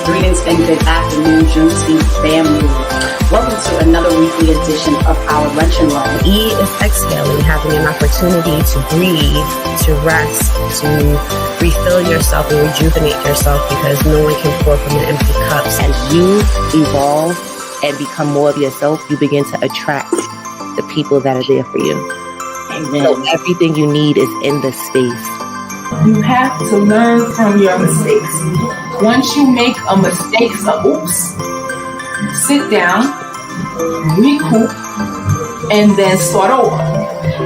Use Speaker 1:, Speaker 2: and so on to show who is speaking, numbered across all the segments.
Speaker 1: Greetings, and good afternoon, Juneteenth family. Welcome to another weekly edition of our Lunch and Learn.
Speaker 2: E is exhaling, having an opportunity to breathe, to rest, to refill yourself and rejuvenate yourself, because no one can pour from an empty cup.
Speaker 3: As you evolve and become more of yourself, you begin to attract the people that are there for you.
Speaker 1: Amen.
Speaker 3: So everything you need is in the space.
Speaker 4: You have to learn from your mistakes. Once you make a mistake, sit down, recoup, and then start over.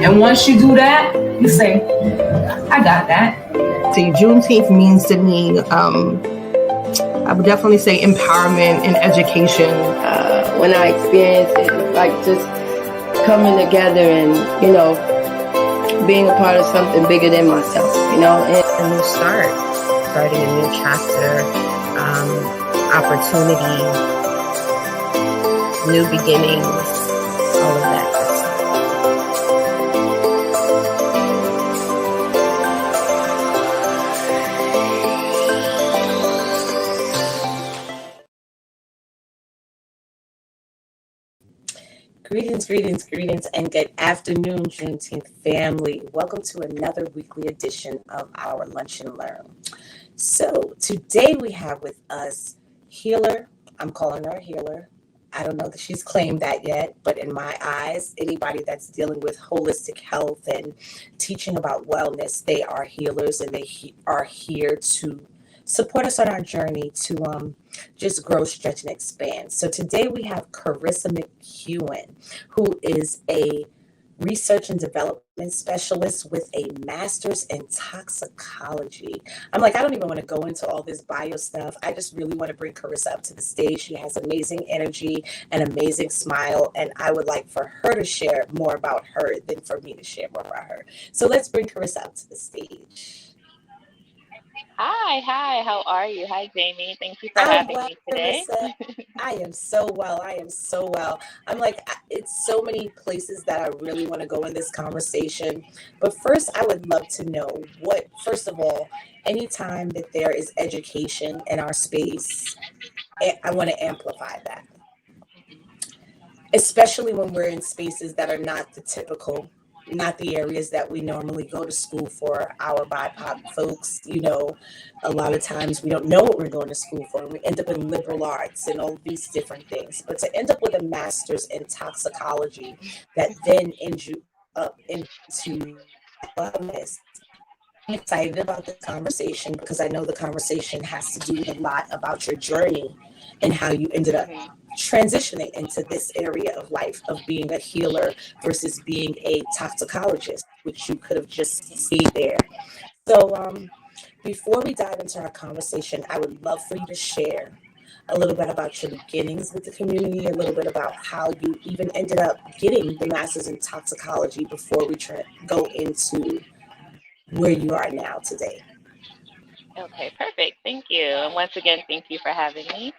Speaker 4: And once you do that, you say, I got that.
Speaker 2: See, Juneteenth means to me, I would definitely say empowerment and education.
Speaker 5: When I experienced it, like just coming together and, being a part of something bigger than myself, and
Speaker 2: A new start, starting a new chapter, opportunity, new beginnings, all of that.
Speaker 1: Greetings, and good afternoon, Juneteenth family. Welcome to another weekly edition of our Lunch and Learn. So today we have with us Healer. I'm calling her Healer. I don't know that she's claimed that yet, but in my eyes, anybody that's dealing with holistic health and teaching about wellness, they are healers, and they are here to support us on our journey to just grow, stretch, and expand. So today we have Corissa McEwen, who is a research and development specialist with a master's in toxicology. I'm like, I don't even want to go into all this bio stuff. I just really want to bring Corissa up to the stage. She has amazing energy and amazing smile, and I would like for her to share more about her than for me to share more about her. So let's bring Corissa up to the stage.
Speaker 6: Hi, how are you? Hi, Jamie. Thank you for having me today.
Speaker 1: I am so well. I'm like, it's so many places that I really want to go in this conversation. But first, I would love to know first of all, anytime that there is education in our space, I want to amplify that. Especially when we're in spaces that are not the typical, not the areas that we normally go to school for. Our BIPOC folks, a lot of times we don't know what we're going to school for. We end up in liberal arts and all these different things. But to end up with a master's in toxicology that then ends you up into wellness. I'm excited about this conversation because I know the conversation has to do a lot about your journey and how you ended up transitioning into this area of life of being a healer versus being a toxicologist, which you could have just stayed there. So before we dive into our conversation, I would love for you to share a little bit about your beginnings with the community, a little bit about how you even ended up getting the master's in toxicology before we go into where you are now today.
Speaker 6: Okay, perfect. Thank you. And once again, thank you for having me.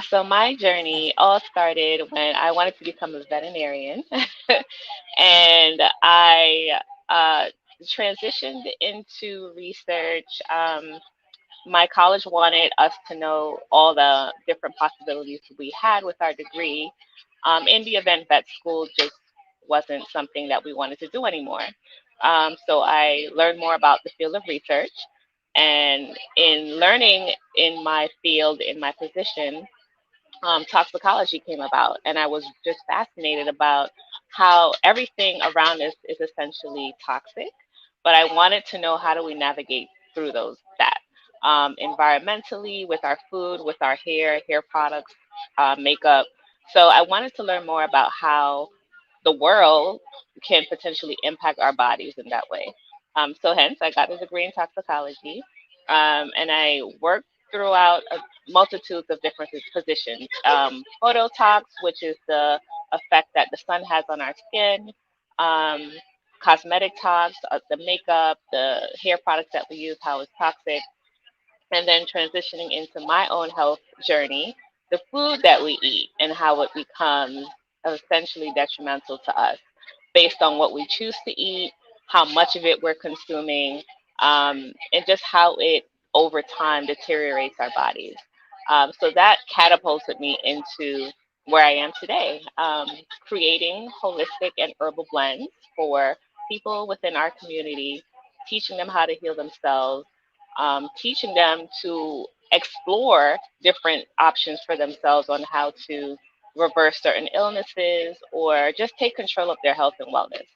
Speaker 6: So my journey all started when I wanted to become a veterinarian. And I transitioned into research. My college wanted us to know all the different possibilities we had with our degree. In the event vet school just wasn't something that we wanted to do anymore. So I learned more about the field of research. And in learning in my field, in my position, toxicology came about, and I was just fascinated about how everything around us is essentially toxic. But I wanted to know, how do we navigate through that environmentally, with our food, with our hair products, makeup. So I wanted to learn more about how the world can potentially impact our bodies in that way. So hence, I got a degree in toxicology, and I worked throughout a multitudes of different positions. Phototox, which is the effect that the sun has on our skin. Um, Cosmetic tox, the makeup, the hair products that we use, how it's toxic. And then transitioning into my own health journey, the food that we eat and how it becomes essentially detrimental to us based on what we choose to eat, how much of it we're consuming, and just how it over time deteriorates our bodies. So that catapulted me into where I am today, creating holistic and herbal blends for people within our community, teaching them how to heal themselves, teaching them to explore different options for themselves on how to reverse certain illnesses or just take control of their health and wellness.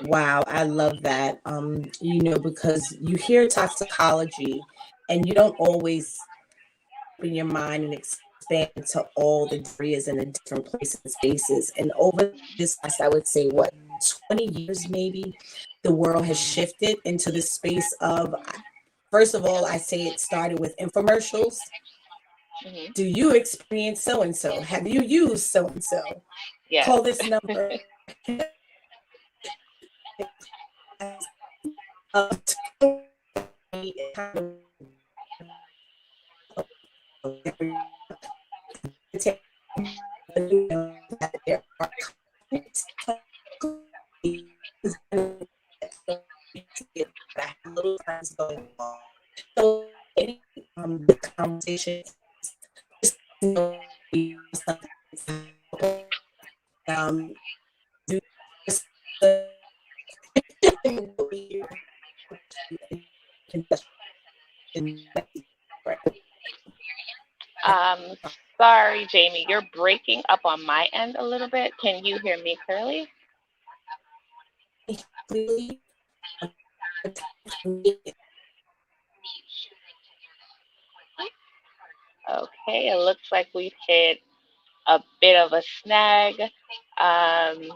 Speaker 1: Wow, I love that. Because you hear toxicology and you don't always open your mind and expand to all the areas and the different places and spaces. And over this last, I would say, what, 20 years maybe, the world has shifted into this space of, first of all, I say it started with infomercials.
Speaker 6: Hmm.
Speaker 1: Do you experience so and so? Have you used so and so?
Speaker 6: Yes.
Speaker 1: Call this number. Little times going on. So any the conversation, just something um do this
Speaker 6: Um, Sorry, Jamie, you're breaking up on my end a little bit. Can you hear me clearly? Okay, it looks like we've hit a bit of a snag. Um,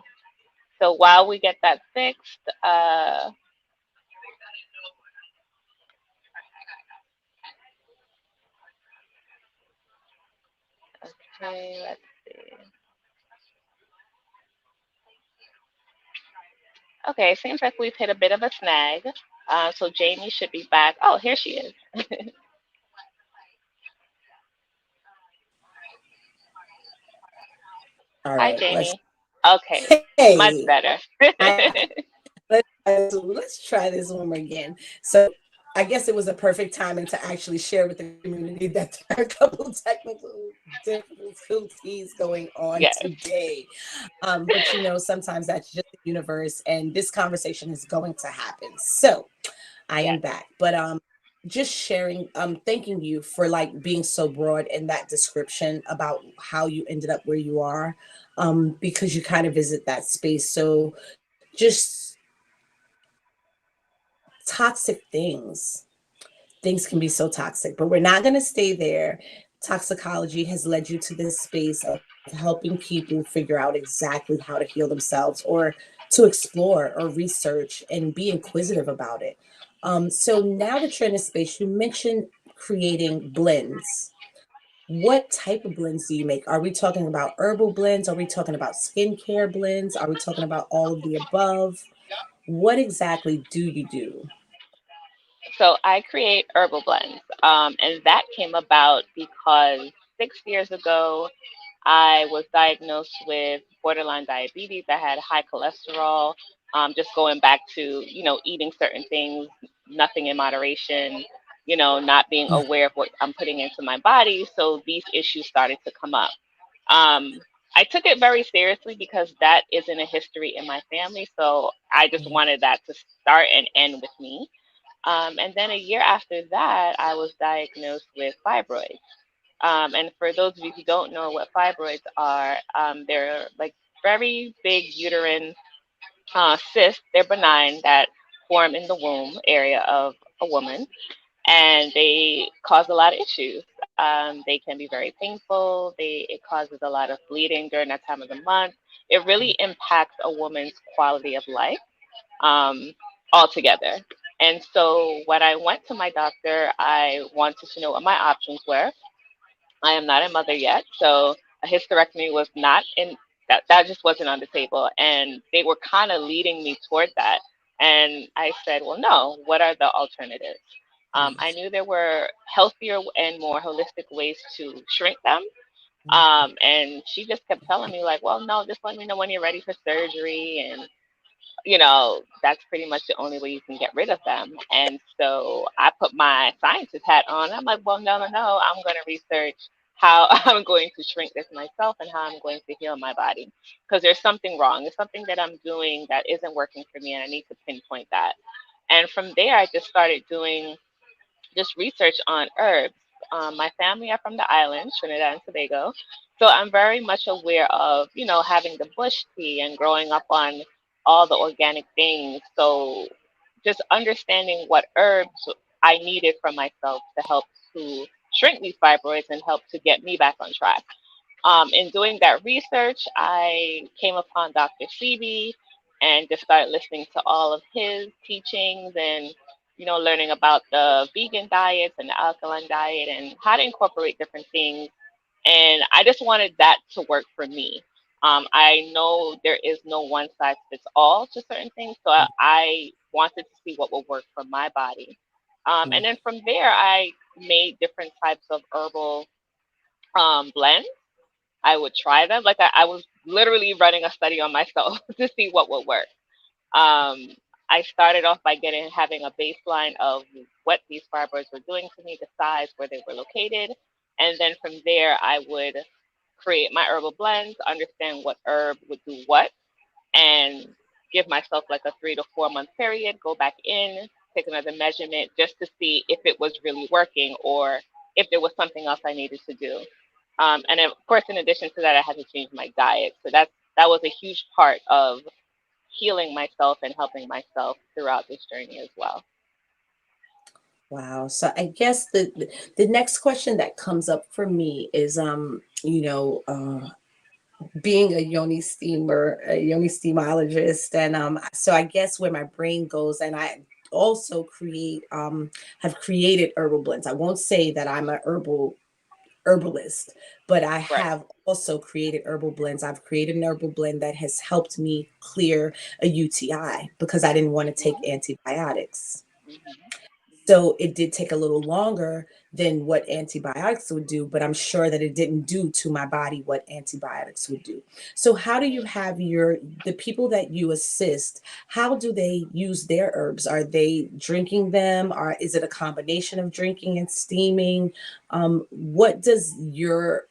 Speaker 6: so while we get that fixed, okay, let's see. Okay, seems like we've hit a bit of a snag. So Jamie should be back. Oh, here she is.
Speaker 1: All
Speaker 6: Hi,
Speaker 1: right,
Speaker 6: Jamie. Okay, much
Speaker 1: hey,
Speaker 6: better.
Speaker 1: I let's try this one more again. So I guess it was a perfect timing to actually share with the community that there are a couple technical difficulties going on
Speaker 6: Yes.
Speaker 1: today. But sometimes that's just the universe, and this conversation is going to happen. So I am
Speaker 6: Yes.
Speaker 1: back. But just sharing, thanking you for like being so broad in that description about how you ended up where you are, because you kind of visit that space. So just toxic things can be so toxic, but we're not going to stay there. Toxicology has led you to this space of helping people figure out exactly how to heal themselves or to explore or research and be inquisitive about it. So now that you're in a space, you mentioned creating blends. What type of blends do you make? Are we talking about herbal blends? Are we talking about skincare blends? Are we talking about all of the above? What exactly do you do?
Speaker 6: So I create herbal blends, and that came about because 6 years ago I was diagnosed with borderline diabetes. I had high cholesterol. Just going back to eating certain things, nothing in moderation. Not being aware of what I'm putting into my body. So these issues started to come up. Um, I took it very seriously because that isn't a history in my family. So I just wanted that to start and end with me. And then a year after that, I was diagnosed with fibroids. And for those of you who don't know what fibroids are, they're like very big uterine cysts. They're benign that form in the womb area of a woman, and they cause a lot of issues. They can be very painful. It causes a lot of bleeding during that time of the month. It really impacts a woman's quality of life um, altogether. And so when I went to my doctor, I wanted to know what my options were. I am not a mother yet, so a hysterectomy was not in that just wasn't on the table, and they were kind of leading me toward that. And I said, well, no. What are the alternatives? I knew there were healthier and more holistic ways to shrink them. And she just kept telling me like, well, no, just let me know when you're ready for surgery, and that's pretty much the only way you can get rid of them. And so I put my scientist hat on. I'm like, well, no, no, no. I'm going to research how I'm going to shrink this myself and how I'm going to heal my body. Because there's something wrong. There's something that I'm doing that isn't working for me, and I need to pinpoint that. And from there, I just started doing just research on herbs. My family are from the islands, Trinidad and Tobago. So I'm very much aware of, having the bush tea and growing up on all the organic things. So just understanding what herbs I needed for myself to help to shrink these fibroids and help to get me back on track. In doing that research, I came upon Dr. Sebi and just started listening to all of his teachings and, learning about the vegan diets and the alkaline diet and how to incorporate different things. And I just wanted that to work for me. I know there is no one size fits all to certain things, so I wanted to see what would work for my body. And then from there, I made different types of herbal blends. I would try them. Like I was literally running a study on myself to see what would work. Um, I started off by having a baseline of what these fibroids were doing to me, the size, where they were located, and then from there I would create my herbal blends, understand what herb would do what, and give myself like a 3 to 4 month period. Go back in, take another measurement just to see if it was really working or if there was something else I needed to do. And of course, in addition to that, I had to change my diet. So that was a huge part of healing myself and helping myself throughout this journey as well.
Speaker 1: Wow. So I guess the next question that comes up for me is being a yoni steamer, a yoni steamologist, and so I guess where my brain goes, and I also have created herbal blends. I won't say that I'm a herbalist, but I
Speaker 6: Right.
Speaker 1: have also created herbal blends. I've created an herbal blend that has helped me clear a UTI because I didn't want to take
Speaker 6: Mhm.
Speaker 1: antibiotics.
Speaker 6: Mhm.
Speaker 1: So it did take a little longer than what antibiotics would do, but I'm sure that it didn't do to my body what antibiotics would do. So how do you have the people that you assist, how do they use their herbs? Are they drinking them? Or is it a combination of drinking and steaming? What does your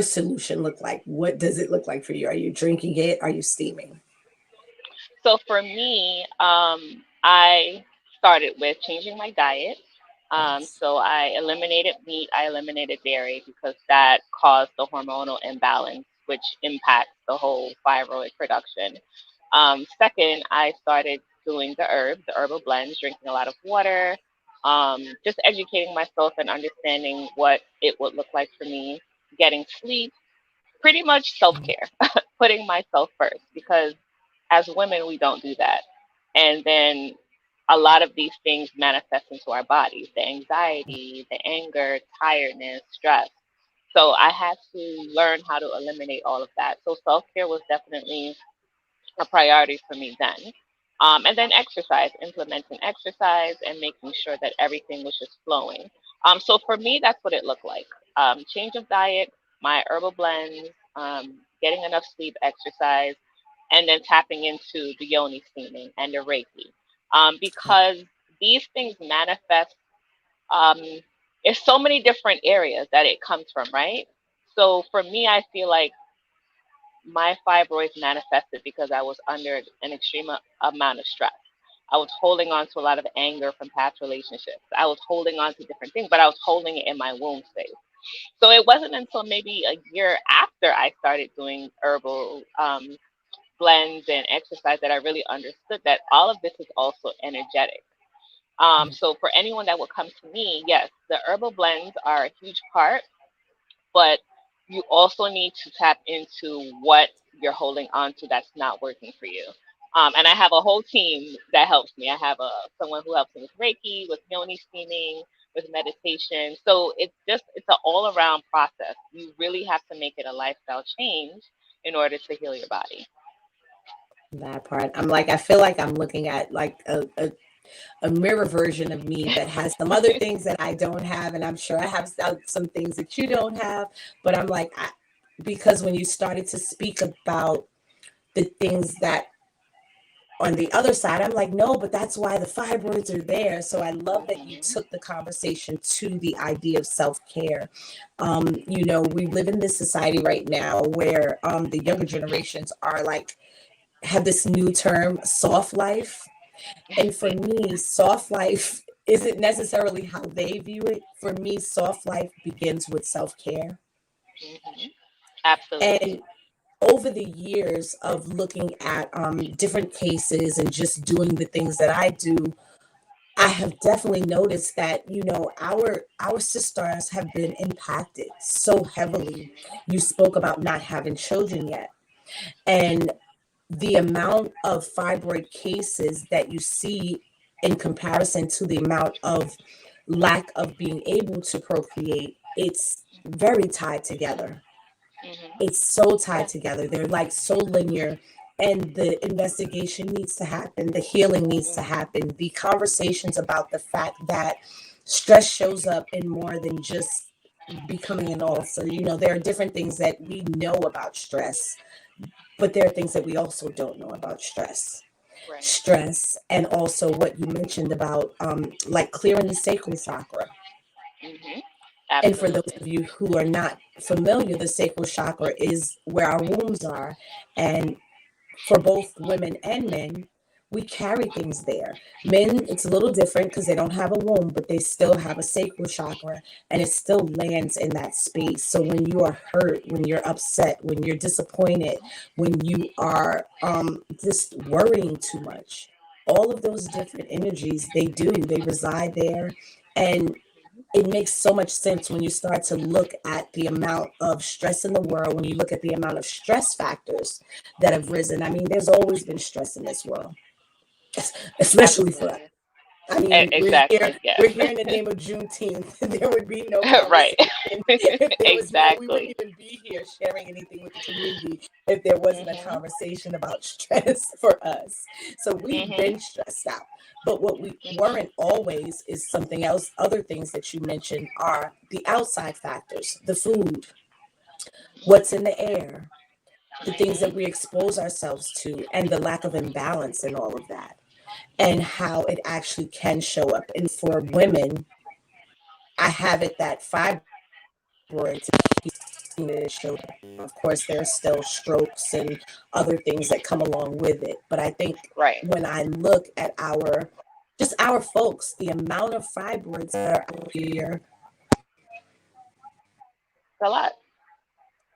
Speaker 1: solution look like? What does it look like for you? Are you drinking it? Are you steaming?
Speaker 6: So for me, I started with changing my diet.
Speaker 1: Yes.
Speaker 6: So I eliminated meat, I eliminated dairy because that caused the hormonal imbalance, which impacts the whole thyroid production. Second, I started doing the herbs, the herbal blends, drinking a lot of water, just educating myself and understanding what it would look like for me, getting sleep, pretty much self care, putting myself first because as women, we don't do that. And then a lot of these things manifest into our bodies, the anxiety, the anger, tiredness, stress. So I had to learn how to eliminate all of that. So self care was definitely a priority for me then. And then exercise, implementing exercise and making sure that everything was just flowing. So for me, that's what it looked like. Change of diet, my herbal blends, getting enough sleep, exercise, and then tapping into the yoni steaming and the Reiki. Because these things manifest, um, there's so many different areas that it comes from, right? So for me, I feel like my fibroids manifested because I was under an extreme amount of stress. I was holding on to a lot of anger from past relationships. I was holding on to different things, but I was holding it in my womb space. So it wasn't until maybe a year after I started doing herbal blends and exercise that I really understood that all of this is also energetic. So for anyone that will come to me, yes, the herbal blends are a huge part, but you also need to tap into what you're holding on to that's not working for you. And I have a whole team that helps me. I have someone who helps me with Reiki, with yoni steaming, with meditation. So it's an all around process. You really have to make it a lifestyle change in order to heal your body.
Speaker 1: That part. I'm like, I feel like I'm looking at like a mirror version of me that has some other things that I don't have. And I'm sure I have some things that you don't have. But I'm like, because when you started to speak about the things that on the other side, I'm like, no, but that's why the fibroids are there. So I love that you took the conversation to the idea of self-care. We live in this society right now where the younger generations are like, have this new term, soft life. And for me, soft life isn't necessarily how they view it. For me, soft life begins with self-care.
Speaker 6: Absolutely.
Speaker 1: And over the years of looking at different cases and just doing the things that I do, I have definitely noticed that, our sisters have been impacted so heavily. You spoke about not having children yet. And the amount of fibroid cases that you see in comparison to the amount of lack of being able to procreate, it's very tied together. It's so tied together. They're like so linear. And the investigation needs to happen. The healing needs to happen. The conversations about the fact that stress shows up in more than just becoming an ulcer. There are different things that we know about stress, but there are things that we also don't know about stress.
Speaker 6: Right.
Speaker 1: Stress, and also what you mentioned about like clearing the sacral chakra. And for those of you who are not familiar, the sacral chakra is where our wombs are. And for both women and men, we carry things there. Men, it's a little different because they don't have a womb, but they still have a sacral chakra, and it still lands in that space. So when you are hurt, when you're upset, when you're disappointed, when you are just worrying too much, all of those different energies, they reside there. And it makes so much sense when you start to look at the amount of stress in the world, when you look at the amount of stress factors that have risen. I mean, there's always been stress in this world, especially for us. I mean,
Speaker 6: Exactly. Yes.
Speaker 1: we're here in the name of Juneteenth. There would be no
Speaker 6: Right.
Speaker 1: conversation if there was we wouldn't
Speaker 6: Exactly.
Speaker 1: even be here sharing anything with the community if there wasn't a conversation about stress for us. So we've been stressed out. But what we weren't always is something else. Other things that you mentioned are the outside factors, the food, what's in the air, the things that we expose ourselves to, and the lack of imbalance in all of that, and how it actually can show up. And for women, I have it that fibroids show up. Of course, there's still strokes and other things that come along with it. But I think
Speaker 6: Right.
Speaker 1: when I look at our folks, the amount of fibroids that are out here,
Speaker 6: It's a lot.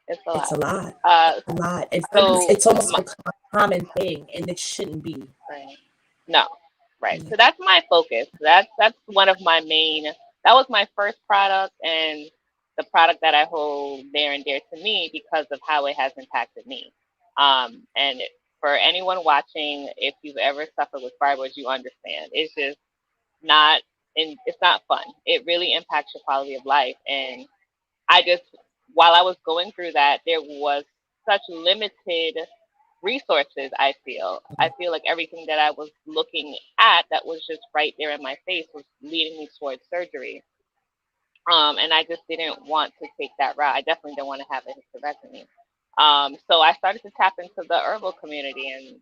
Speaker 6: It's a
Speaker 1: it's
Speaker 6: lot.
Speaker 1: a lot. A lot.
Speaker 6: So
Speaker 1: It's almost a common thing, and it shouldn't be.
Speaker 6: right. No. Right.
Speaker 1: Yeah.
Speaker 6: So that's my focus. That's one of my main. That was my first product, and the product that I hold near and dear to me because of how it has impacted me. And for anyone watching, if you've ever suffered with fibroids, you understand. It's just not, and it's not fun. It really impacts your quality of life. And I just, while I was going through that, there was such limited resources. I feel like everything that I was looking at that was just right there in my face was leading me towards surgery. And I just didn't want to take that route. I definitely didn't want to have a hysterectomy. So I started to tap into the herbal community, and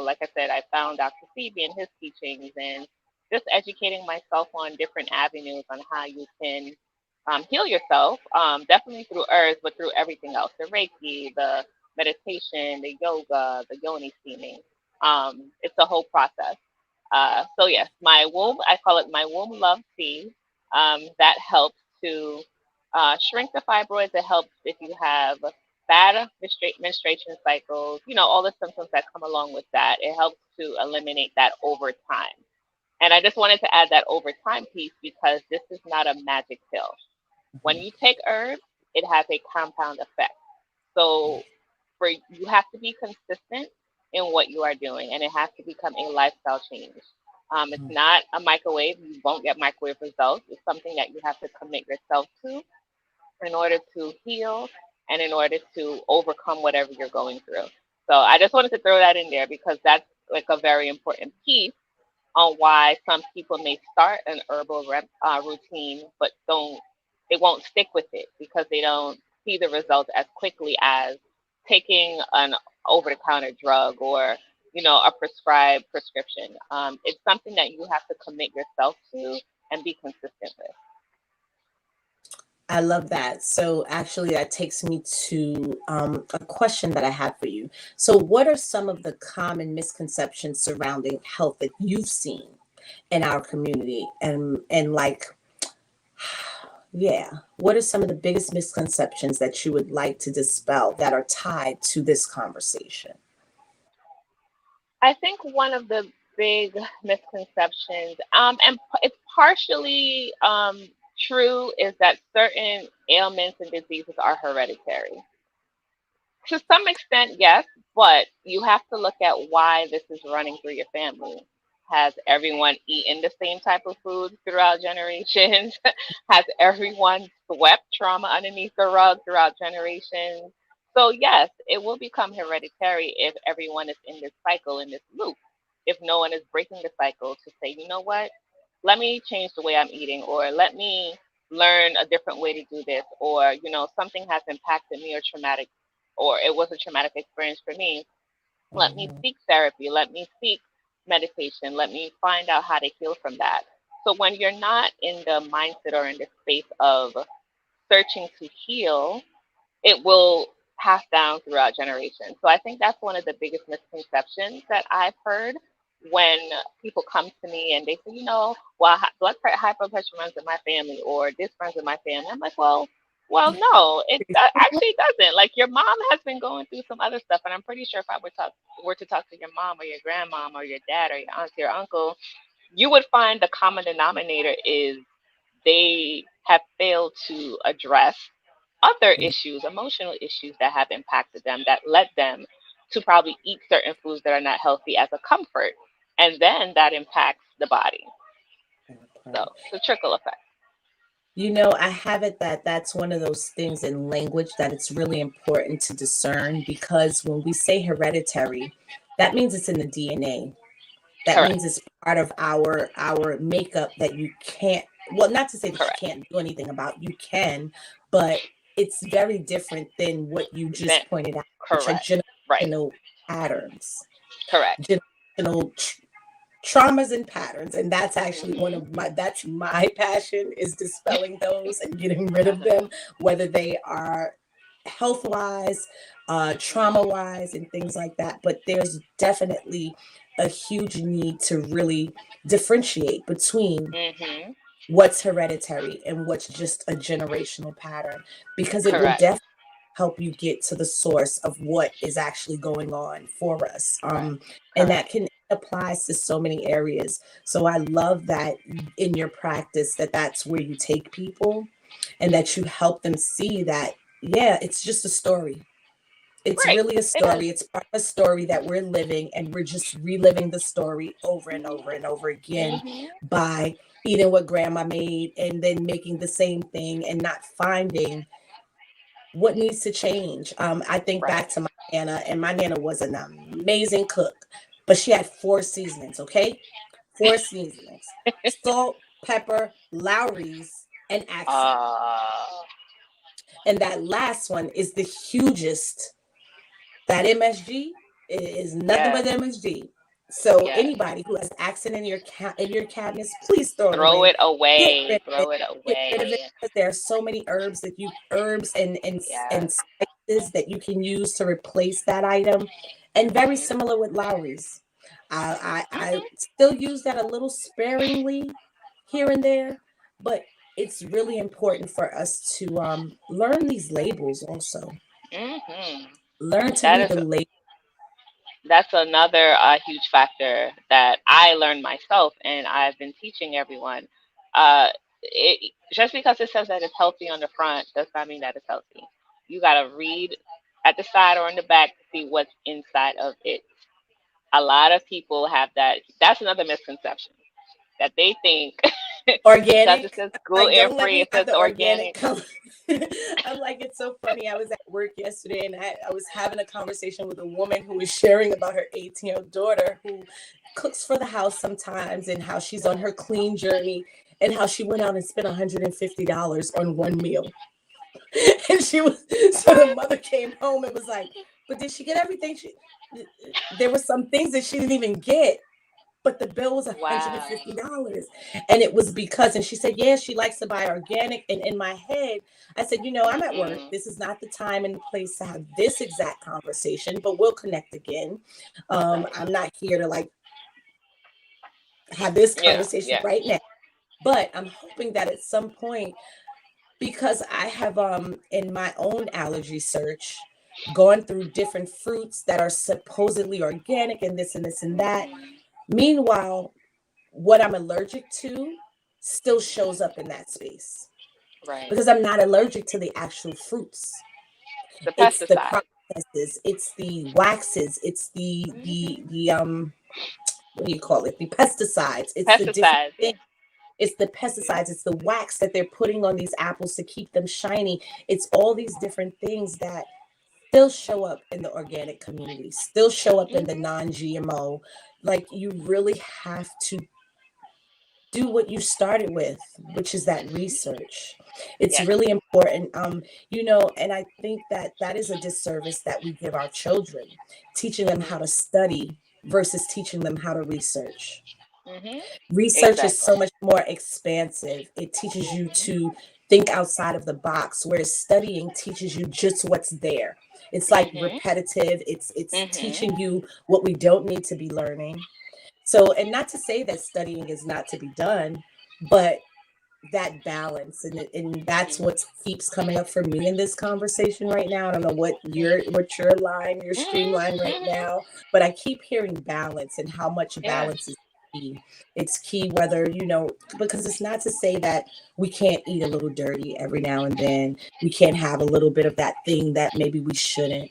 Speaker 6: like I said, I found Dr. Phoebe and his teachings, and just educating myself on different avenues on how you can heal yourself, definitely through herbs, but through everything else, the Reiki, the meditation, the yoga, the yoni steaming. It's a whole process. So yes, my womb, I call it my womb love tea. That helps to shrink the fibroids. It helps if you have bad menstruation cycles, all the symptoms that come along with that. It helps to eliminate that over time. And I just wanted to add that over time piece because this is not a magic pill. When you take herbs, it has a compound effect. So you have to be consistent in what you are doing, and it has to become a lifestyle change. It's not a microwave. You won't get microwave results. It's something that you have to commit yourself to in order to heal and in order to overcome whatever you're going through. So I just wanted to throw that in there because that's like a very important piece on why some people may start an herbal routine, but they won't stick with it because they don't see the results as quickly as taking an over-the-counter drug or a prescribed prescription. It's something that you have to commit yourself to and be consistent with.
Speaker 1: I love that. So actually that takes me to a question that I have for you. So what are some of the common misconceptions surrounding health that you've seen in our community? And like, yeah, what are some of the biggest misconceptions that you would like to dispel that are tied to this conversation?
Speaker 6: I think one of the big misconceptions, and it's partially true, is that certain ailments and diseases are hereditary. To some extent, yes, but you have to look at why this is running through your family. Has everyone eaten the same type of food throughout generations? Has everyone swept trauma underneath the rug throughout generations? So yes, it will become hereditary if everyone is in this cycle, in this loop. If no one is breaking the cycle to say, you know what, let me change the way I'm eating, or let me learn a different way to do this, or something has impacted me or it was a traumatic experience for me. Let me seek therapy. Let me seek meditation. Let me find out how to heal from that. So when you're not in the mindset or in the space of searching to heal, it will pass down throughout generations. So I think that's one of the biggest misconceptions that I've heard when people come to me and they say, well, high blood pressure runs in my family, or this runs in my family. I'm like, well, no, it actually doesn't. Like, your mom has been going through some other stuff, and I'm pretty sure if I were to talk to your mom or your grandmom or your dad or your aunt or your uncle, you would find the common denominator is they have failed to address other issues, emotional issues that have impacted them, that led them to probably eat certain foods that are not healthy as a comfort. And then that impacts the body. So it's a trickle effect.
Speaker 1: I have it that that's one of those things in language that it's really important to discern, because when we say hereditary, that means it's in the DNA. That
Speaker 6: Correct.
Speaker 1: means it's part of our makeup that you can't, well, not to say that
Speaker 6: Correct.
Speaker 1: you can't do anything about, you can, but it's very different than what you just pointed out, which are generational patterns.
Speaker 6: Correct.
Speaker 1: Generational traumas and patterns. And that's actually that's my passion, is dispelling those and getting rid of them, whether they are health wise, trauma wise, and things like that. But there's definitely a huge need to really differentiate between what's hereditary and what's just a generational pattern, because it will definitely help you get to the source of what is actually going on for us. And that can applies to so many areas. So I love that in your practice that's where you take people and that you help them see that, yeah, it's just a story. It's really a story. It's part of a story that we're living, and we're just reliving the story over and over and over again by eating what grandma made and then making the same thing and not finding what needs to change. I think back to my Nana, and my Nana was an amazing cook, but she had 4 seasonings, okay? 4 seasonings: salt, pepper, Lowry's, and accent. And that last one is the hugest. That MSG is nothing but MSG. So
Speaker 6: Yes.
Speaker 1: anybody who has accent in your cabinets, please throw it
Speaker 6: Throw
Speaker 1: away.
Speaker 6: it
Speaker 1: Get
Speaker 6: away.
Speaker 1: rid of it.
Speaker 6: Throw it
Speaker 1: Get rid of it
Speaker 6: away.
Speaker 1: because there are so many herbs and
Speaker 6: Yes.
Speaker 1: spices that you can use to replace that item. And very
Speaker 6: Mhm.
Speaker 1: similar with Lowry's. I
Speaker 6: Mhm.
Speaker 1: still use that a little sparingly here and there, but it's really important for us to learn these labels also.
Speaker 6: Mhm.
Speaker 1: Learn to
Speaker 6: That
Speaker 1: read
Speaker 6: is
Speaker 1: the label.
Speaker 6: that's another huge factor that I learned myself, and I've been teaching everyone. Just because it says that it's healthy on the front does not mean that it's healthy. You gotta read at the side or in the back to see what's inside of it. A lot of people have that. That's another misconception that they think because it
Speaker 1: Organic.
Speaker 6: says
Speaker 1: Like,
Speaker 6: gluten
Speaker 1: don't let
Speaker 6: free,
Speaker 1: me
Speaker 6: it
Speaker 1: have
Speaker 6: says
Speaker 1: the organic
Speaker 6: organic.
Speaker 1: color. I'm like, it's so funny. I was at work yesterday and I was having a conversation with a woman who was sharing about her 18-year-old daughter who cooks for the house sometimes and how she's on her clean journey and how she went out and spent $150 on one meal. And she was, so the mother came home and was like, but did she get everything? There were some things that she didn't even get, but the bill was
Speaker 6: Wow.
Speaker 1: $150. And it was because, and she said, yeah, she likes to buy organic. And in my head, I said, I'm at work.
Speaker 6: Mm-mm.
Speaker 1: This is not the time and place to have this exact conversation, but we'll connect again.
Speaker 6: Right.
Speaker 1: I'm not here to like have this
Speaker 6: Yeah.
Speaker 1: conversation
Speaker 6: Yeah.
Speaker 1: right now, but I'm hoping that at some point, because I have in my own allergy search gone through different fruits that are supposedly organic and this and this and that.
Speaker 6: Mhm.
Speaker 1: Meanwhile, what I'm allergic to still shows up in that space
Speaker 6: Right.
Speaker 1: because I'm not allergic to the actual fruits.
Speaker 6: The
Speaker 1: It's the
Speaker 6: pesticide.
Speaker 1: processes, it's the waxes, it's
Speaker 6: Hmm.
Speaker 1: the what do you call it? The pesticides, it's the different
Speaker 6: Pesticides.
Speaker 1: things.
Speaker 6: Yes.
Speaker 1: It's the pesticides, it's the wax that they're putting on these apples to keep them shiny. It's all these different things that still show up in the organic community, still show up in the
Speaker 6: Hmm.
Speaker 1: non-GMO. Like you really have to do what you started with, which is that research. It's
Speaker 6: Yes.
Speaker 1: really important. And I think that that is a disservice that we give our children, teaching them how
Speaker 6: Hmm.
Speaker 1: to study versus teaching them how to research.
Speaker 6: Hmm.
Speaker 1: Research is
Speaker 6: Exactly.
Speaker 1: so much more expansive. It teaches you to think outside of the box, whereas studying teaches you just what's there. It's like
Speaker 6: Hmm.
Speaker 1: repetitive. It's
Speaker 6: Hmm.
Speaker 1: teaching you what we don't need to be learning. So, and not to say that studying is not to be done, but that balance and that's
Speaker 6: Hmm.
Speaker 1: what keeps coming up for me in this conversation right now. I don't know what your
Speaker 6: Hmm.
Speaker 1: streamline right
Speaker 6: Hmm.
Speaker 1: now, but I keep hearing balance and how much
Speaker 6: Yeah.
Speaker 1: balance is key. It's key whether because it's not to say that we can't eat a little dirty every now and then. We can't have a little bit of that thing that maybe we shouldn't.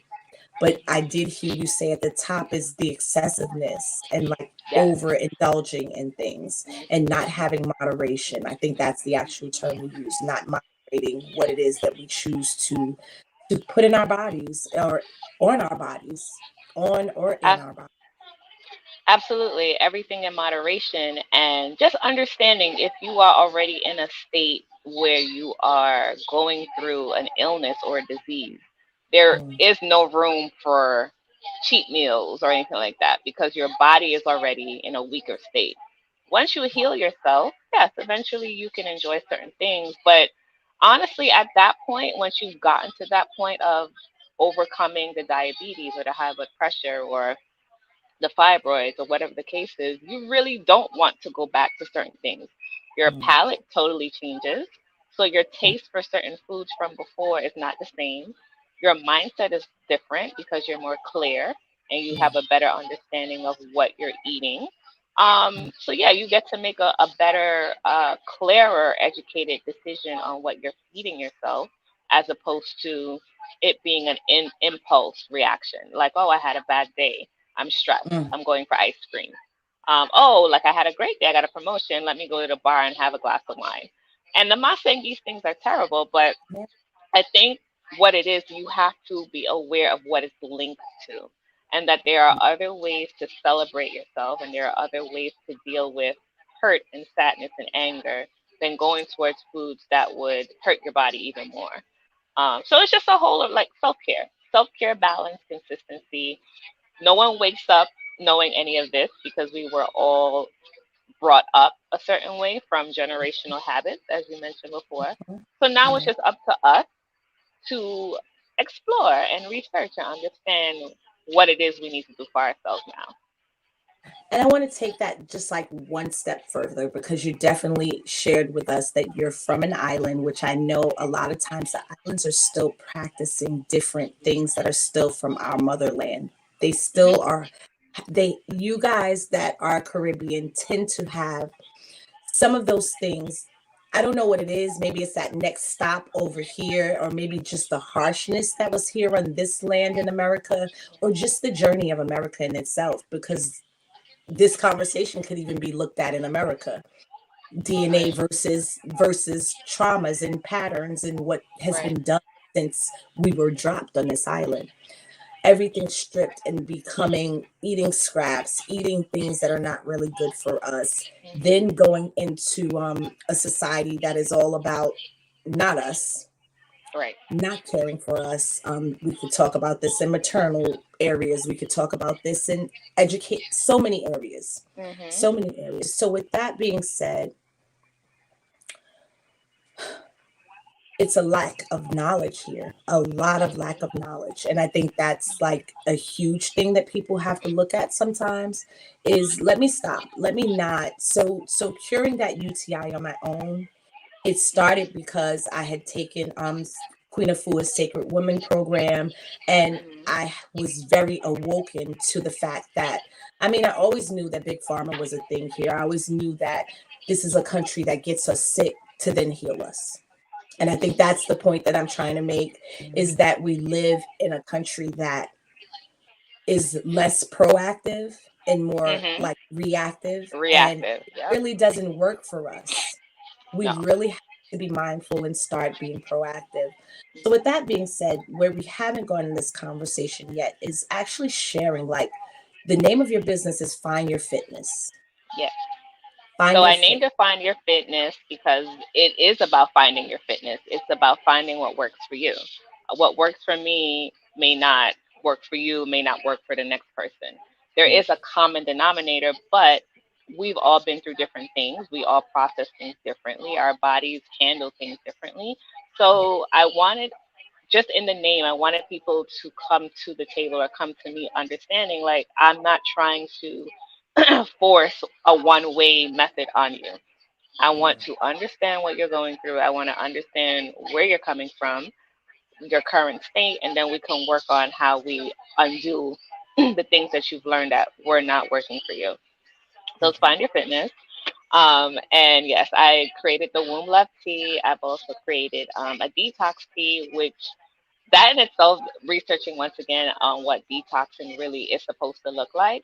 Speaker 1: But I did hear you say at the top is the excessiveness and like
Speaker 6: Yes.
Speaker 1: overindulging in things and not having moderation. I think that's the actual term we use, not moderating what it is that we choose to put in our bodies or on our bodies, on or in
Speaker 6: Ab-
Speaker 1: our bodies.
Speaker 6: Absolutely. Everything in moderation, and just understanding if you are already in a state where you are going through an illness or a disease, there
Speaker 1: Mm,
Speaker 6: is no room for cheat meals or anything like that because your body is already in a weaker state. Once you heal yourself, yes, eventually you can enjoy certain things. But honestly, at that point, once you've gotten to that point of overcoming the diabetes or the high blood pressure or the fibroids or whatever the case is, you really don't want to go back to certain things. Your
Speaker 1: mm,
Speaker 6: palate totally changes. So your taste for certain foods from before is not the same. Your mindset is different because you're more clear and you
Speaker 1: mm,
Speaker 6: have a better understanding of what you're eating. So yeah, you get to make a better, clearer, educated decision on what you're feeding yourself as opposed to it being an impulse reaction. Like, oh, I had a bad day. I'm stressed.
Speaker 1: mm,
Speaker 6: I'm going for ice cream. Oh, like I had a great day. I got a promotion. Let me go to the bar and have a glass of wine. And I'm not saying these things are terrible, but
Speaker 1: mm,
Speaker 6: I think what it is, you have to be aware of what it's linked to, and that there are other ways to celebrate yourself, and there are other ways to deal with hurt and sadness and anger than going towards foods that would hurt your body even more. So it's just a whole of like self care, balance, consistency. No one wakes up knowing any of this because we were all brought up a certain way from generational habits, as you mentioned before. So now it's
Speaker 1: Yeah.
Speaker 6: just up to us to explore and research and understand what it is we need to do for ourselves now.
Speaker 1: And I want to take that just like one step further because you definitely shared with us that you're from an island, which I know a lot of times the islands are still practicing different things that are still from our motherland. They
Speaker 6: Hmm.
Speaker 1: still are, you guys that are Caribbean tend to have some of those things. I don't know what it is. Maybe it's that next stop over here, or maybe just the harshness that was here on this land in America, or just the journey of America in itself, because this conversation could even be looked at in America. DNA
Speaker 6: Right,
Speaker 1: versus traumas and patterns and what has
Speaker 6: right.
Speaker 1: been done since we were dropped on this island. Everything stripped and becoming eating scraps, eating things that are not really good for us, then
Speaker 6: Hmm.
Speaker 1: going into a society that is all about not us,
Speaker 6: Right.
Speaker 1: not caring for us. We could talk about this in maternal areas. We could talk about this in educate so many areas,
Speaker 6: Hmm.
Speaker 1: so many areas. So with that being said, it's a lack of knowledge here, a lot of lack of knowledge. And I think that's like a huge thing that people have to look at sometimes is let me stop, let me not. So curing that UTI on my own, it started because I had taken Queen Afua's Sacred Women program, and
Speaker 6: Hmm.
Speaker 1: I was very awoken to the fact that, I mean, I always knew that big pharma was a thing here. I always knew that this is a country that gets us sick to then heal us. And I think that's the point that I'm trying to make, is that we live in a country that is less proactive and more
Speaker 6: Hmm.
Speaker 1: like reactive, and
Speaker 6: Reactive. Yep.
Speaker 1: really doesn't work for us. We
Speaker 6: No.
Speaker 1: really have to be mindful and start being proactive. So with that being said, where we haven't gone in this conversation yet is actually sharing, like, the name of your business is Find Your Fitness.
Speaker 6: Yeah.
Speaker 1: Find
Speaker 6: So
Speaker 1: Your
Speaker 6: I
Speaker 1: Fit.
Speaker 6: named it Find Your Fitness because it is about finding your fitness. It's about finding what works for you. What works for me may not work for you, may not work for the next person. There
Speaker 1: Yeah.
Speaker 6: is a common denominator, but we've all been through different things. We all process things differently. Our bodies handle things differently.
Speaker 1: Yeah.
Speaker 6: So I wanted, just in the name, I wanted people to come to the table or come to me understanding like I'm not trying to force a one way method on you. I want
Speaker 1: Yeah.
Speaker 6: to understand what you're going through. I want to understand where you're coming from, your current state, and then we can work on how we undo the things that you've learned that were not working for you. So it's
Speaker 1: Okay.
Speaker 6: Find Your Fitness. And yes, I created the Womb Love Tea. I've also created a detox tea, which that in itself, researching once again on what detoxing really is supposed to look like.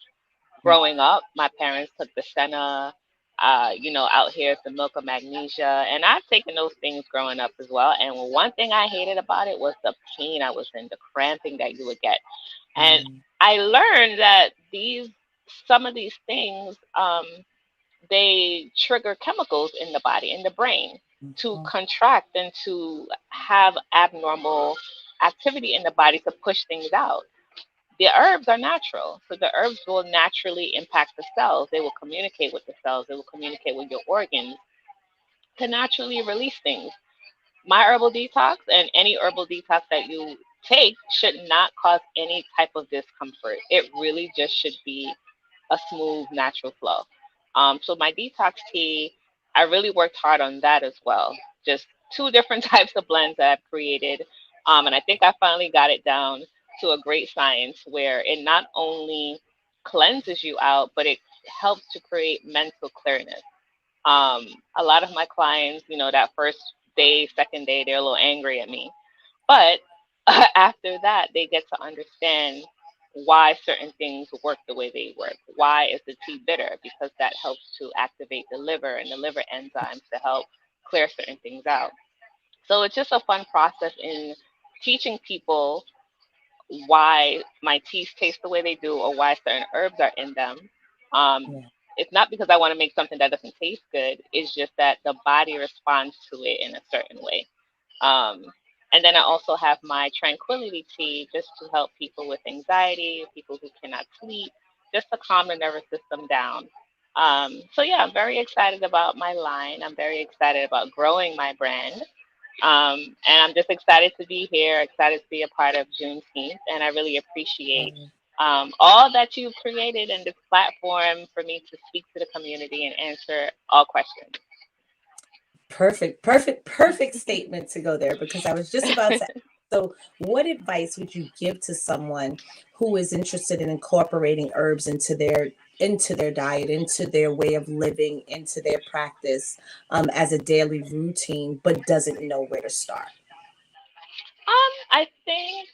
Speaker 1: Mm.
Speaker 6: Growing up, my parents took the senna. Out here it's the milk of magnesia, and I've taken those things growing up as well. And one thing I hated about it was the pain I was in, the cramping that you would get. And
Speaker 1: Mm.
Speaker 6: I learned that some of these things, they trigger chemicals in the body, in the brain, to
Speaker 1: Mhm.
Speaker 6: contract and to have abnormal activity in the body to push things out. The herbs are natural. So the herbs will naturally impact the cells. They will communicate with the cells. They will communicate with your organs to naturally release things. My herbal detox and any herbal detox that you take should not cause any type of discomfort. It really just should be a smooth, natural flow. So my detox tea, I really worked hard on that as well. Just two different types of blends that I've created. And I think I finally got it down to a great science where it not only cleanses you out, but it helps to create mental clearness. Um, a lot of my clients, that first day, second day, they're a little angry at me. But after that, they get to understand why certain things work the way they work. Why is the tea bitter? Because that helps to activate the liver and the liver enzymes to help clear certain things out. So it's just a fun process in teaching people why my teas taste the way they do or why certain herbs are in them. Um,
Speaker 1: Yeah.
Speaker 6: it's not because I want to make something that doesn't taste good. It's just that the body responds to it in a certain way. Um, and then I also have my tranquility tea just to help people with anxiety, people who cannot sleep. just to calm the nervous system down. So yeah, I'm very excited about my line. I'm very excited about growing my brand. And I'm just excited to be here, excited to be a part of Juneteenth, and I really appreciate all that you've created in this platform for me to speak to the community and answer all questions.
Speaker 1: Perfect statement to go there, because I was just about to. So, what advice would you give to someone who is interested in incorporating herbs into their diet, into their way of living, into their practice as a daily routine, but doesn't know where to start?
Speaker 6: I think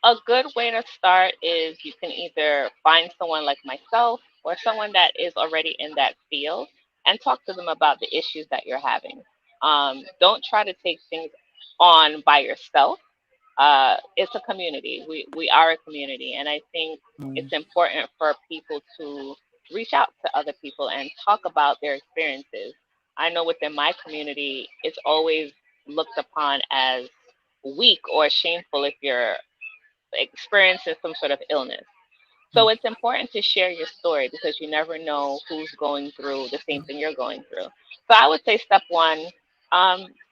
Speaker 6: a good way to start is you can either find someone like myself or someone that is already in that field and talk to them about the issues that you're having. Don't try to take things on by yourself. It's a community. We are a community, and I think
Speaker 1: Mm.
Speaker 6: it's important for people to reach out to other people and talk about their experiences. I know within my community, it's always looked upon as weak or shameful if you're experiencing some sort of illness. So it's important to share your story because you never know who's going through the same thing you're going through. So I would say step one,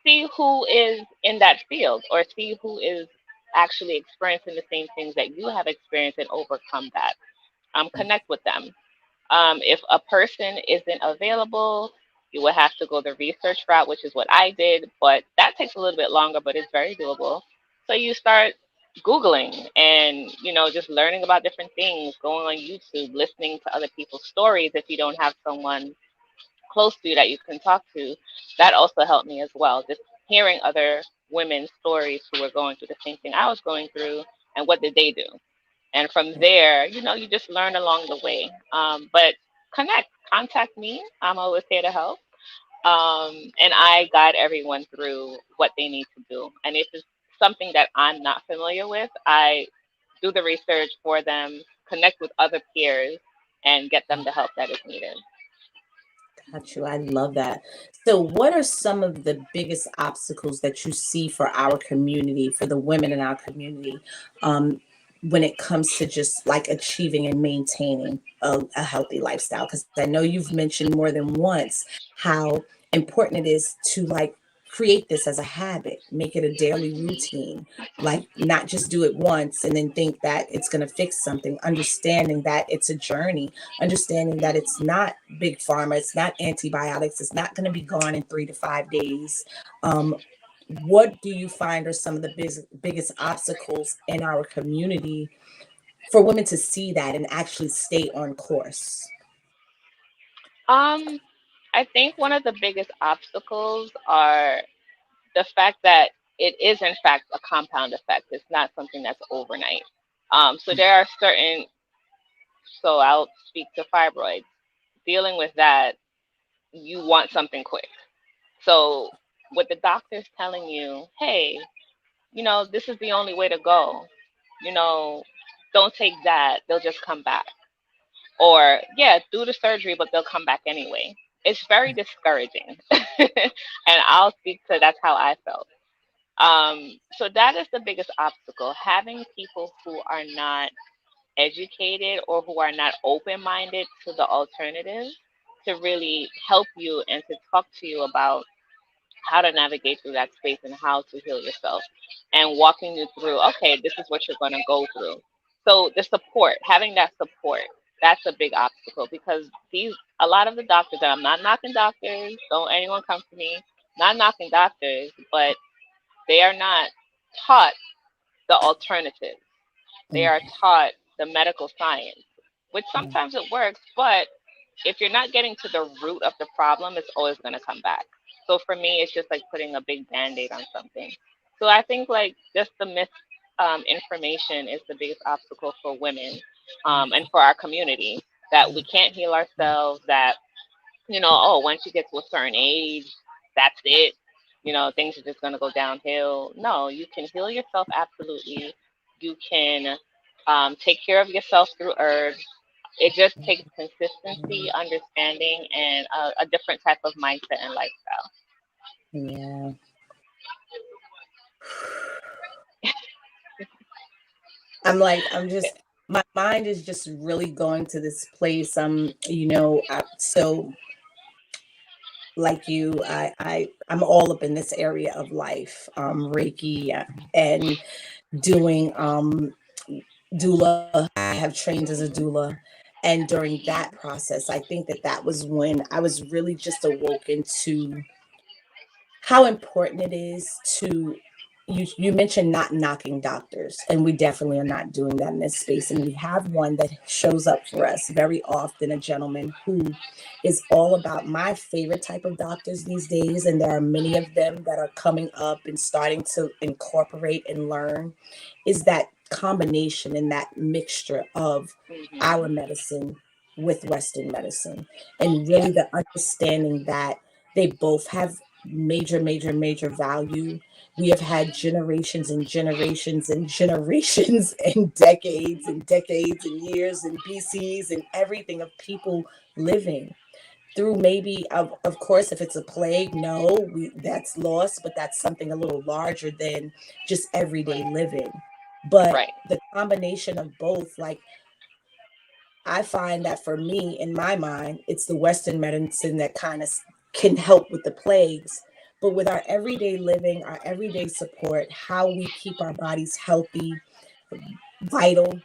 Speaker 6: see who is in that field or see who is actually experiencing the same things that you have experienced and overcome that. Connect with them. If a person isn't available, you would have to go the research route, which is what I did, but that takes a little bit longer, but it's very doable. So you start Googling and, just learning about different things, going on YouTube, listening to other people's stories if you don't have someone close to you that you can talk to. That also helped me as well. Just hearing other women's stories who were going through the same thing I was going through and what did they do. And from there, you just learn along the way. But contact me. I'm always here to help. And I guide everyone through what they need to do. And if it's something that I'm not familiar with, I do the research for them, connect with other peers, and get them the help that is needed.
Speaker 1: Got you. I love that. So, what are some of the biggest obstacles that you see for our community, for the women in our community, um, when it comes to just like achieving and maintaining a healthy lifestyle? Because I know you've mentioned more than once how important it is to like create this as a habit, make it a daily routine, like not just do it once and then think that it's going to fix something, understanding that it's a journey, understanding that it's not big pharma, it's not antibiotics, it's not going to be gone in 3 to 5 days. Um, what do you find are some of the biggest obstacles in our community for women to see that and actually stay on course?
Speaker 6: Um, I think one of the biggest obstacles are the fact that it is in fact a compound effect. It's not something that's overnight. So there are certain. So I'll speak to fibroids. Dealing with that, you want something quick. So with the doctors telling you, hey, this is the only way to go. You know, don't take that. They'll just come back. Or yeah, do the surgery, but they'll come back anyway. It's very discouraging. And I'll speak to that's how I felt. So that is the biggest obstacle, having people who are not educated or who are not open minded to the alternatives to really help you and to talk to you about how to navigate through that space and how to heal yourself and walking you through, okay, this is what you're going to go through. So the support, having that support, that's a big obstacle because a lot of the doctors, and I'm not knocking doctors, don't anyone come to me, not knocking doctors, but they are not taught the alternatives. They are taught the medical science, which sometimes it works, but if you're not getting to the root of the problem, it's always going to come back. So for me, it's just like putting a big band-aid on something. So I think like just the information is the biggest obstacle for women and for our community that we can't heal ourselves, that, oh, once you get to a certain age, that's it. Things are just going to go downhill. No, you can heal yourself absolutely. You can take care of yourself through herbs. It just takes consistency, understanding, and a different type of mindset and lifestyle.
Speaker 1: Yeah. I'm just my mind is just really going to this place. So like you, I'm all up in this area of life, Reiki, and doing doula. I have trained as a doula. And during that process, I think that that was when I was really just awoken to how important it is to you mentioned not knocking doctors, and we definitely are not doing that in this space. And we have one that shows up for us very often, a gentleman who is all about my favorite type of doctors these days, and there are many of them that are coming up and starting to incorporate and learn, is that combination and that mixture of our
Speaker 6: Hmm.
Speaker 1: medicine with Western medicine, and
Speaker 6: Yes.
Speaker 1: really the understanding that they both have major value. We have had generations and generations and generations and decades and years and BCs and everything of people living through, maybe of course, if it's a plague, no, we that's lost, but that's something a little larger than just everyday living. But
Speaker 6: Right.
Speaker 1: the combination of both, like, I find that for me, in my mind, it's the Western medicine that kind of can help with the plagues. But with our everyday living, our everyday support, how we keep our bodies healthy, vital,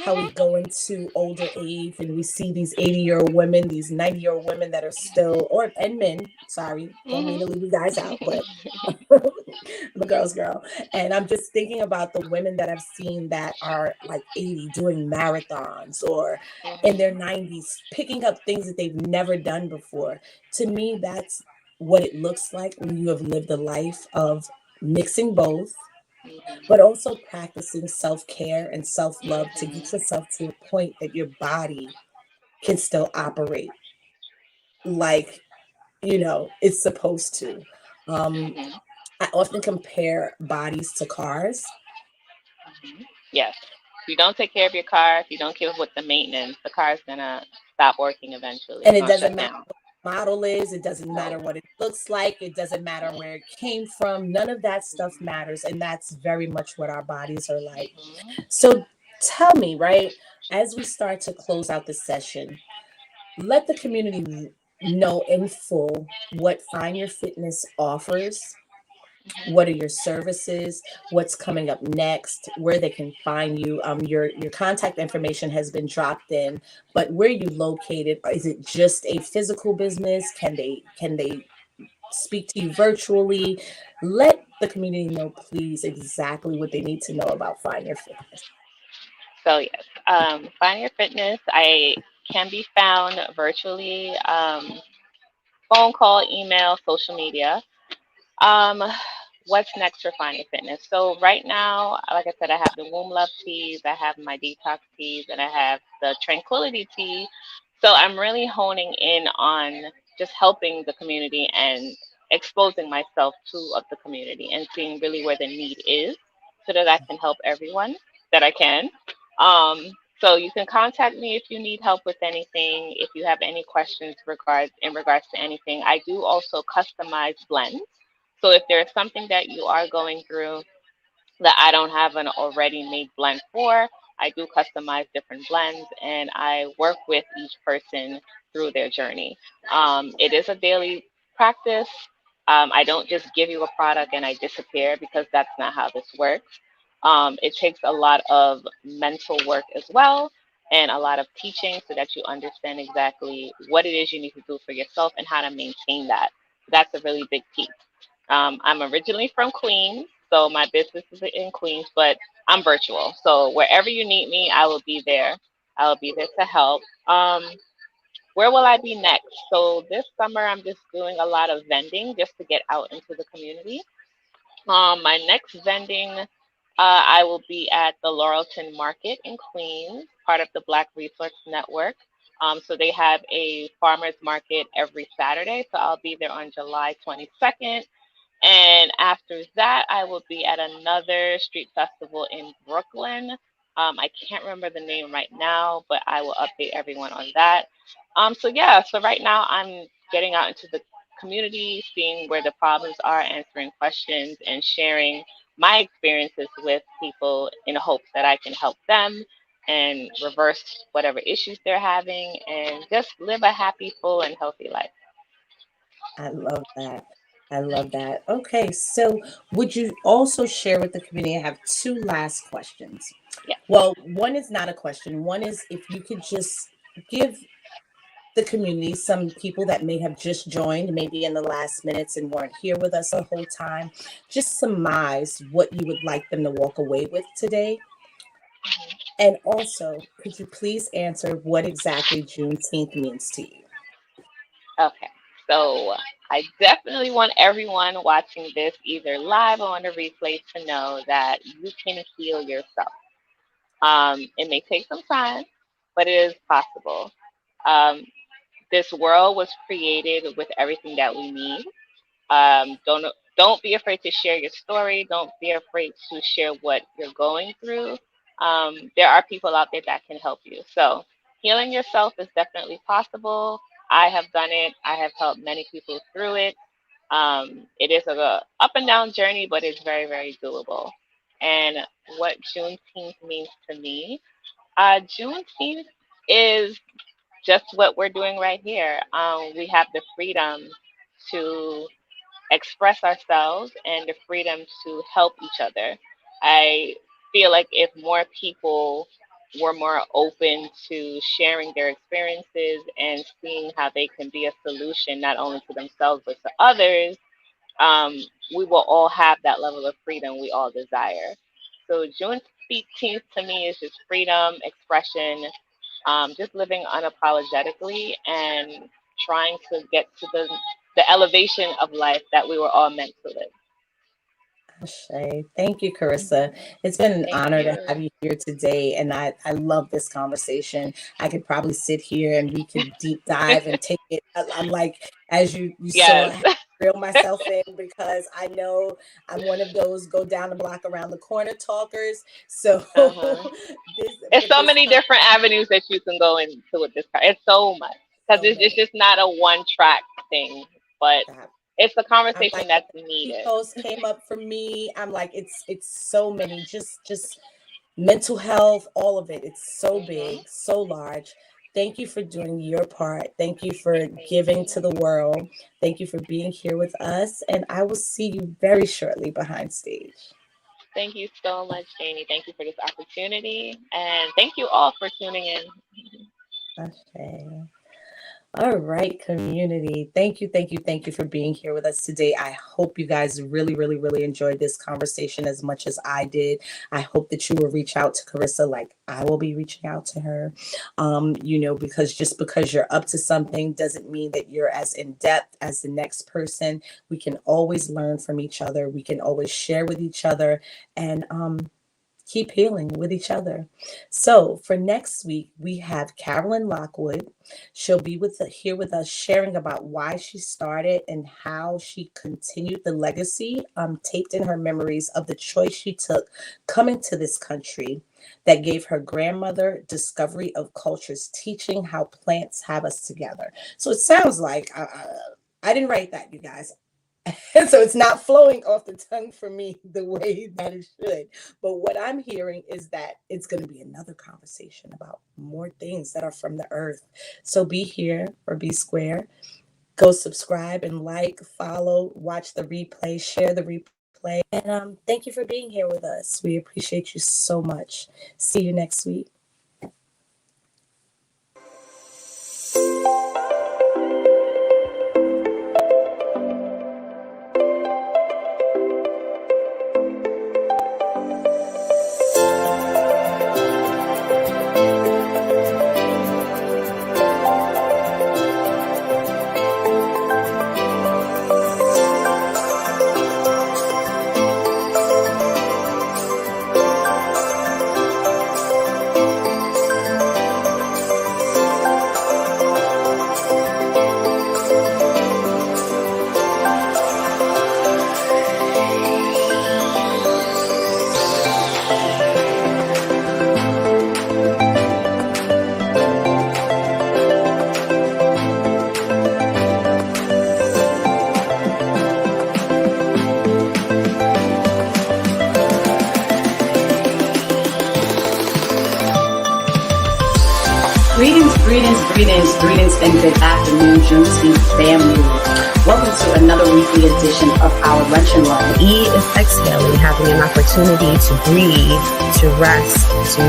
Speaker 1: how we
Speaker 6: Hmm.
Speaker 1: go into older age and we see these 80-year-old women, these 90-year-old women that are still, or and men, sorry, don't mean
Speaker 6: Hmm.
Speaker 1: to leave you guys out, but I'm a girl's girl. And I'm just thinking about the women that I've seen that are like 80 doing marathons, or in their
Speaker 6: Hmm.
Speaker 1: 90s picking up things that they've never done before. To me, that's what it looks like when you have lived a life of mixing both, but also practicing self-care and self-love to get
Speaker 6: Hmm.
Speaker 1: yourself to a point that your body can still operate like, it's supposed to. um
Speaker 6: Hmm.
Speaker 1: I often compare bodies to cars,
Speaker 6: Hmm. Yes. If you don't take care of your car, if you don't keep up with the maintenance, the car's gonna stop working eventually.
Speaker 1: and
Speaker 6: It's
Speaker 1: it
Speaker 6: gonna
Speaker 1: doesn't
Speaker 6: shut
Speaker 1: matter
Speaker 6: down.
Speaker 1: what the model is, it doesn't
Speaker 6: No.
Speaker 1: matter what it looks like, it doesn't matter where it came from, none of that stuff matters, and that's very much what our bodies are like.
Speaker 6: Hmm.
Speaker 1: So tell me, right, as we start to close out the session, let the community know in full what Find Your Fitness offers. What are your services? What's coming up next? Where they can find you? Your contact information has been dropped in, but where are you located? Is it just a physical business? Can they speak to you virtually? Let the community know, please, exactly what they need to know about Find Your Fitness.
Speaker 6: So yes, Find Your Fitness. I can be found virtually, phone call, email, social media. Um, what's next for Find Your Fitness? So right now, like I said, I have the Womb Love teas, I have my detox teas, and I have the Tranquility tea. So I'm really honing in on just helping the community and exposing myself to of the community and seeing really where the need is, so that I can help everyone that I can. So you can contact me if you need help with anything, if you have any questions in regards to anything. I do also customize blends. So if there's something that you are going through that I don't have an already made blend for, I do customize different blends and I work with each person through their journey. It is a daily practice. I don't just give you a product and I disappear, because that's not how this works. It takes a lot of mental work as well, and a lot of teaching, so that you understand exactly what it is you need to do for yourself and how to maintain that. That's a really big piece. I'm originally from Queens, so my business is in Queens, but I'm virtual. So wherever you need me, I will be there. I will be there to help. Where will I be next? So this summer, I'm just doing a lot of vending just to get out into the community. My next vending, I will be at the Laurelton Market in Queens, part of the Black Resource Network. So they have a farmers market every Saturday. So I'll be there on July 22nd. And after that, I will be at another street festival in Brooklyn. I can't remember the name right now, but I will update everyone on that. So yeah, so right now I'm getting out into the community, seeing where the problems are, answering questions, and sharing my experiences with people in hopes that I can help them and reverse whatever issues they're having and just live a happy, full, and healthy life.
Speaker 1: I love that. I love that. Okay, so would you also share with the community? I have two last questions.
Speaker 6: Yeah.
Speaker 1: Well, one is not a question. One is if you could just give the community, some people that may have just joined, maybe in the last minutes and weren't here with us the whole time, just surmise what you would like them to walk away with today. And also, could you please answer what exactly Juneteenth means to you?
Speaker 6: Okay. So I definitely want everyone watching this, either live or on the replay, to know that you can heal yourself. It may take some time, but it is possible. Um, this world was created with everything that we need. Don't be afraid to share your story. Don't be afraid to share what you're going through. There are people out there that can help you. So healing yourself is definitely possible. I have done it. I have helped many people through it. It is a up and down journey, but it's very, very doable. And what Juneteenth means to me, Juneteenth is just what we're doing right here. We have the freedom to express ourselves and the freedom to help each other. I feel like if more people were more open to sharing their experiences and seeing how they can be a solution not only to themselves but to others, um, we will all have that level of freedom we all desire. So Juneteenth to me is just freedom, expression, just living unapologetically and trying to get to the elevation of life that we were all meant to live.
Speaker 1: Ashay. Thank you, Corissa. It's been an
Speaker 6: Thank
Speaker 1: honor to
Speaker 6: you.
Speaker 1: have you here today, and I love this conversation. I could probably sit here and we could deep dive and take it. I'm like, as you saw,
Speaker 6: Yes.
Speaker 1: I reel myself in because I know I'm one of those go down the block around the corner talkers. So
Speaker 6: Uh-huh.
Speaker 1: this,
Speaker 6: It's
Speaker 1: but
Speaker 6: so
Speaker 1: this
Speaker 6: many different avenues that you can go into with this car. It's so much because
Speaker 1: so
Speaker 6: it's
Speaker 1: many.
Speaker 6: just not a one track thing, but it's a
Speaker 1: I'm
Speaker 6: conversation
Speaker 1: like,
Speaker 6: that's
Speaker 1: the
Speaker 6: needed.
Speaker 1: post came up for me. I'm like, it's so many, just mental health, all of it. It's so
Speaker 6: Hmm.
Speaker 1: big, so large. Thank you for doing your part. Thank you for
Speaker 6: Thank
Speaker 1: giving to
Speaker 6: you.
Speaker 1: the world. Thank you for being here with us. And I will see you very shortly behind stage.
Speaker 6: Thank you so much, Janie. Thank you for this opportunity. And thank you all for tuning in.
Speaker 1: Okay. All right, community. Thank you for being here with us today. I hope you guys really enjoyed this conversation as much as I did. I hope that you will reach out to Corissa like I will be reaching out to her. Because just because you're up to something doesn't mean that you're as in depth as the next person. We can always learn from each other. We can always share with each other and keep healing with each other. So for next week, we have Carolyn Lockwood. She'll be here with us, sharing about why she started and how she continued the legacy taped in her memories of the choice she took coming to this country that gave her grandmother discovery of cultures, teaching how plants have us together. So it sounds like I didn't write that, you guys. And so it's not flowing off the tongue for me the way that it should. But what I'm hearing is that it's going to be another conversation about more things that are from the earth. So be here or be square. Go subscribe and like, follow, watch the replay, share the replay. And thank you for being here with us. We appreciate you so much. See you next week.
Speaker 7: Greetings, and good afternoon, Juneteenth family. Welcome to another weekly edition of our Lunch and Learn.
Speaker 2: E is exhaling, having an opportunity to breathe, to rest, to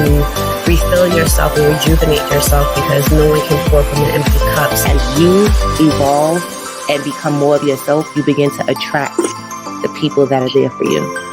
Speaker 2: refill yourself and rejuvenate yourself because no one can pour from an empty cup.
Speaker 3: As you evolve and become more of yourself, you begin to attract the people that are there for you.